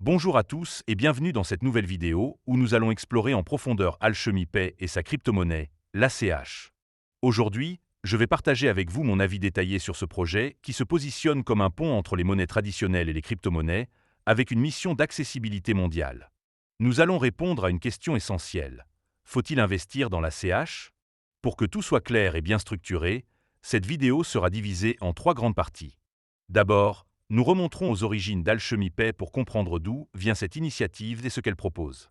Bonjour à tous et bienvenue dans cette nouvelle vidéo où nous allons explorer en profondeur Alchemy Pay et sa crypto-monnaie, l'ACH. Aujourd'hui, je vais partager avec vous mon avis détaillé sur ce projet qui se positionne comme un pont entre les monnaies traditionnelles et les crypto-monnaies, avec une mission d'accessibilité mondiale. Nous allons répondre à une question essentielle. Faut-il investir dans l'ACH? Pour que tout soit clair et bien structuré, cette vidéo sera divisée en 3 grandes parties. D'abord, nous remonterons aux origines d'Alchemy Pay pour comprendre d'où vient cette initiative et ce qu'elle propose.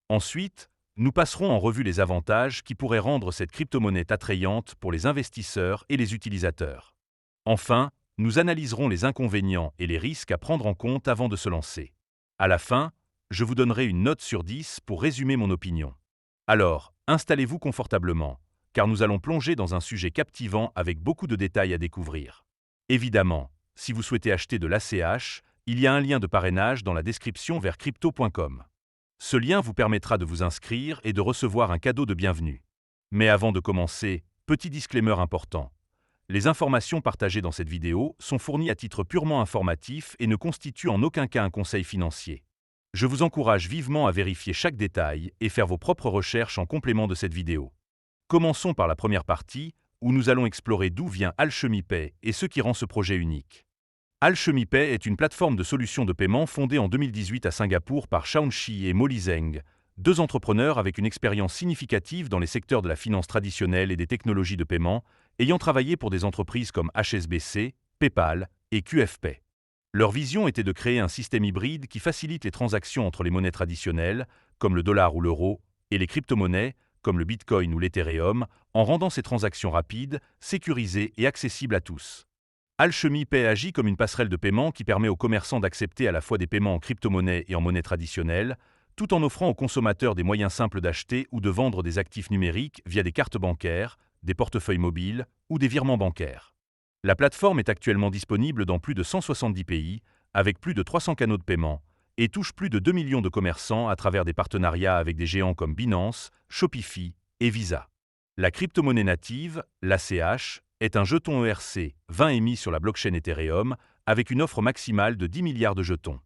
Ensuite, nous passerons en revue les avantages qui pourraient rendre cette crypto-monnaie attrayante pour les investisseurs et les utilisateurs. Enfin, nous analyserons les inconvénients et les risques à prendre en compte avant de se lancer. À la fin, je vous donnerai une note sur 10 pour résumer mon opinion. Alors, installez-vous confortablement, car nous allons plonger dans un sujet captivant avec beaucoup de détails à découvrir. Évidemment, si vous souhaitez acheter de l'ACH, il y a un lien de parrainage dans la description vers crypto.com. Ce lien vous permettra de vous inscrire et de recevoir un cadeau de bienvenue. Mais avant de commencer, petit disclaimer important. Les informations partagées dans cette vidéo sont fournies à titre purement informatif et ne constituent en aucun cas un conseil financier. Je vous encourage vivement à vérifier chaque détail et faire vos propres recherches en complément de cette vidéo. Commençons par la première partie, où nous allons explorer d'où vient Alchemy Pay et ce qui rend ce projet unique. Alchemy Pay est une plateforme de solutions de paiement fondée en 2018 à Singapour par Shawn-Chi et Molly Zheng, deux entrepreneurs avec une expérience significative dans les secteurs de la finance traditionnelle et des technologies de paiement, ayant travaillé pour des entreprises comme HSBC, PayPal et QFPay. Leur vision était de créer un système hybride qui facilite les transactions entre les monnaies traditionnelles, comme le dollar ou l'euro, et les crypto-monnaies, comme le Bitcoin ou l'Ethereum, en rendant ces transactions rapides, sécurisées et accessibles à tous. Alchemy Pay agit comme une passerelle de paiement qui permet aux commerçants d'accepter à la fois des paiements en crypto-monnaie et en monnaie traditionnelle, tout en offrant aux consommateurs des moyens simples d'acheter ou de vendre des actifs numériques via des cartes bancaires, des portefeuilles mobiles ou des virements bancaires. La plateforme est actuellement disponible dans plus de 170 pays, avec plus de 300 canaux de paiement, et touche plus de 2 millions de commerçants à travers des partenariats avec des géants comme Binance, Shopify et Visa. La crypto-monnaie native, l'ACH, est un jeton ERC 20 émis sur la blockchain Ethereum avec une offre maximale de 10 milliards de jetons.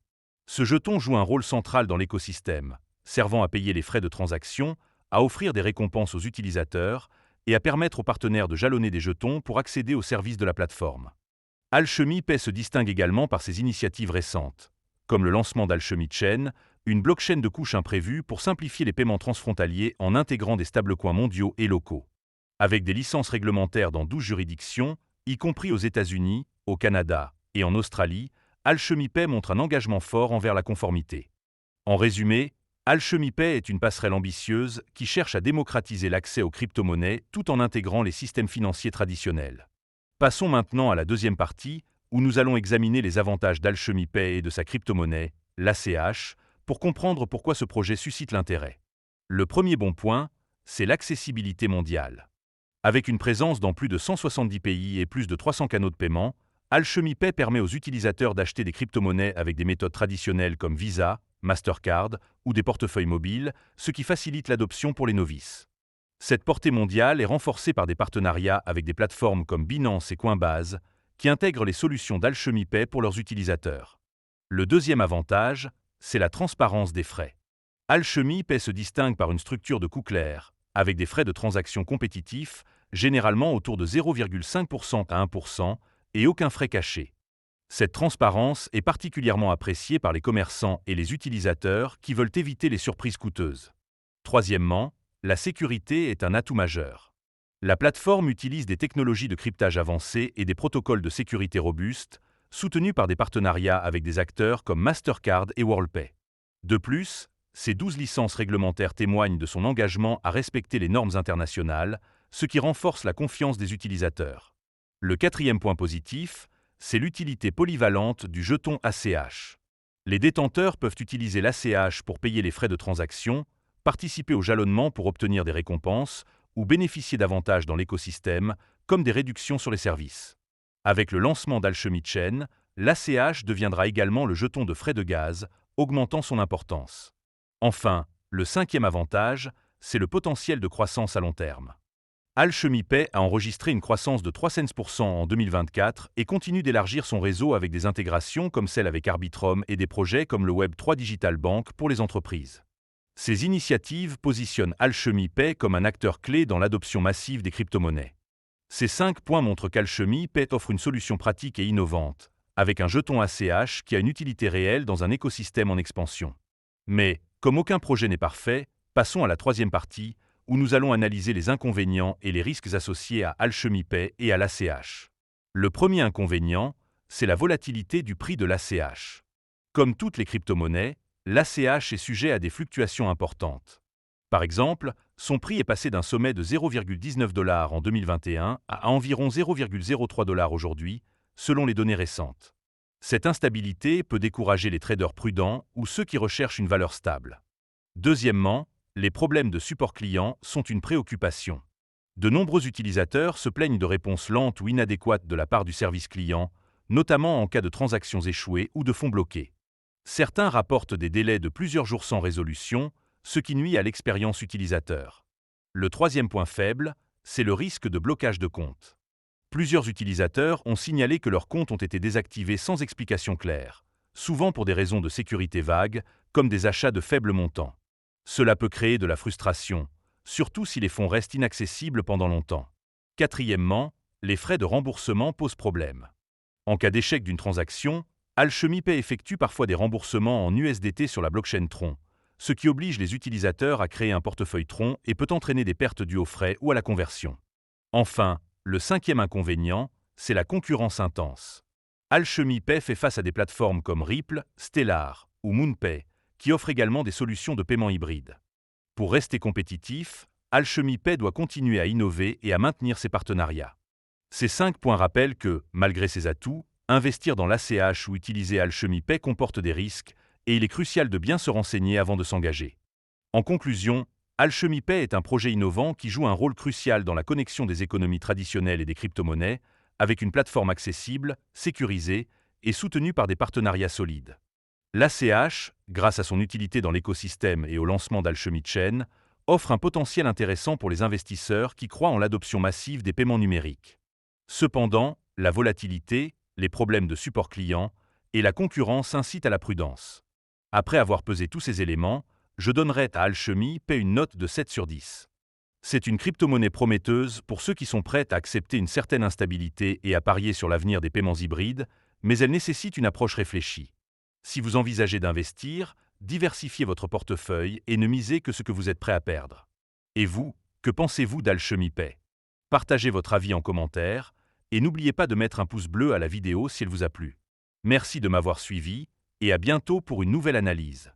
Ce jeton joue un rôle central dans l'écosystème, servant à payer les frais de transaction, à offrir des récompenses aux utilisateurs et à permettre aux partenaires de jalonner des jetons pour accéder aux services de la plateforme. Alchemy Pay se distingue également par ses initiatives récentes, comme le lancement d'Alchemy Chain, une blockchain de couche imprévue pour simplifier les paiements transfrontaliers en intégrant des stablecoins mondiaux et locaux. Avec des licences réglementaires dans 12 juridictions, y compris aux États-Unis, au Canada et en Australie, Alchemy Pay montre un engagement fort envers la conformité. En résumé, Alchemy Pay est une passerelle ambitieuse qui cherche à démocratiser l'accès aux crypto-monnaies tout en intégrant les systèmes financiers traditionnels. Passons maintenant à la deuxième partie, où nous allons examiner les avantages d'Alchemy Pay et de sa crypto-monnaie, l'ACH, pour comprendre pourquoi ce projet suscite l'intérêt. Le premier bon point, c'est l'accessibilité mondiale. Avec une présence dans plus de 170 pays et plus de 300 canaux de paiement, Alchemy Pay permet aux utilisateurs d'acheter des crypto-monnaies avec des méthodes traditionnelles comme Visa, Mastercard ou des portefeuilles mobiles, ce qui facilite l'adoption pour les novices. Cette portée mondiale est renforcée par des partenariats avec des plateformes comme Binance et Coinbase, qui intègrent les solutions d'Alchemy Pay pour leurs utilisateurs. Le deuxième avantage, c'est la transparence des frais. Alchemy Pay se distingue par une structure de coût clair, avec des frais de transaction compétitifs, généralement autour de 0,5% à 1%, et aucun frais caché. Cette transparence est particulièrement appréciée par les commerçants et les utilisateurs qui veulent éviter les surprises coûteuses. Troisièmement, la sécurité est un atout majeur. La plateforme utilise des technologies de cryptage avancées et des protocoles de sécurité robustes, soutenus par des partenariats avec des acteurs comme Mastercard et Worldpay. De plus, ces 12 licences réglementaires témoignent de son engagement à respecter les normes internationales, ce qui renforce la confiance des utilisateurs. Le quatrième point positif, c'est l'utilité polyvalente du jeton ACH. Les détenteurs peuvent utiliser l'ACH pour payer les frais de transaction, participer au jalonnement pour obtenir des récompenses ou bénéficier d'avantages dans l'écosystème, comme des réductions sur les services. Avec le lancement d'Alchemy Chain, l'ACH deviendra également le jeton de frais de gaz, augmentant son importance. Enfin, le cinquième avantage, c'est le potentiel de croissance à long terme. Alchemy Pay a enregistré une croissance de 300% en 2024 et continue d'élargir son réseau avec des intégrations comme celle avec Arbitrum et des projets comme le Web3 Digital Bank pour les entreprises. Ces initiatives positionnent Alchemy Pay comme un acteur clé dans l'adoption massive des crypto-monnaies. Ces 5 points montrent qu'Alchemy Pay offre une solution pratique et innovante, avec un jeton ACH qui a une utilité réelle dans un écosystème en expansion. Mais, comme aucun projet n'est parfait, passons à la troisième partie, où nous allons analyser les inconvénients et les risques associés à Alchemy Pay et à l'ACH. Le premier inconvénient, c'est la volatilité du prix de l'ACH. Comme toutes les crypto-monnaies, l'ACH est sujet à des fluctuations importantes. Par exemple, son prix est passé d'un sommet de 0,19 $ en 2021 à environ 0,03 $ aujourd'hui, selon les données récentes. Cette instabilité peut décourager les traders prudents ou ceux qui recherchent une valeur stable. Deuxièmement, les problèmes de support client sont une préoccupation. De nombreux utilisateurs se plaignent de réponses lentes ou inadéquates de la part du service client, notamment en cas de transactions échouées ou de fonds bloqués. Certains rapportent des délais de plusieurs jours sans résolution, ce qui nuit à l'expérience utilisateur. Le troisième point faible, c'est le risque de blocage de compte. Plusieurs utilisateurs ont signalé que leurs comptes ont été désactivés sans explication claire, souvent pour des raisons de sécurité vagues, comme des achats de faibles montants. Cela peut créer de la frustration, surtout si les fonds restent inaccessibles pendant longtemps. Quatrièmement, les frais de remboursement posent problème. En cas d'échec d'une transaction, Alchemy Pay effectue parfois des remboursements en USDT sur la blockchain Tron, ce qui oblige les utilisateurs à créer un portefeuille Tron et peut entraîner des pertes dues aux frais ou à la conversion. Enfin, le cinquième inconvénient, c'est la concurrence intense. Alchemy Pay fait face à des plateformes comme Ripple, Stellar ou MoonPay, qui offrent également des solutions de paiement hybride. Pour rester compétitif, Alchemy Pay doit continuer à innover et à maintenir ses partenariats. Ces 5 points rappellent que, malgré ses atouts, investir dans l'ACH ou utiliser Alchemy Pay comporte des risques et il est crucial de bien se renseigner avant de s'engager. En conclusion, Alchemy Pay est un projet innovant qui joue un rôle crucial dans la connexion des économies traditionnelles et des crypto-monnaies, avec une plateforme accessible, sécurisée et soutenue par des partenariats solides. L'ACH, grâce à son utilité dans l'écosystème et au lancement d'Alchemy Chain, offre un potentiel intéressant pour les investisseurs qui croient en l'adoption massive des paiements numériques. Cependant, la volatilité, les problèmes de support client et la concurrence incitent à la prudence. Après avoir pesé tous ces éléments, je donnerais à Alchemy Pay une note de 7 sur 10. C'est une crypto-monnaie prometteuse pour ceux qui sont prêts à accepter une certaine instabilité et à parier sur l'avenir des paiements hybrides, mais elle nécessite une approche réfléchie. Si vous envisagez d'investir, diversifiez votre portefeuille et ne misez que ce que vous êtes prêt à perdre. Et vous, que pensez-vous d'Alchemy Pay? Partagez votre avis en commentaire et n'oubliez pas de mettre un pouce bleu à la vidéo si elle vous a plu. Merci de m'avoir suivi et à bientôt pour une nouvelle analyse.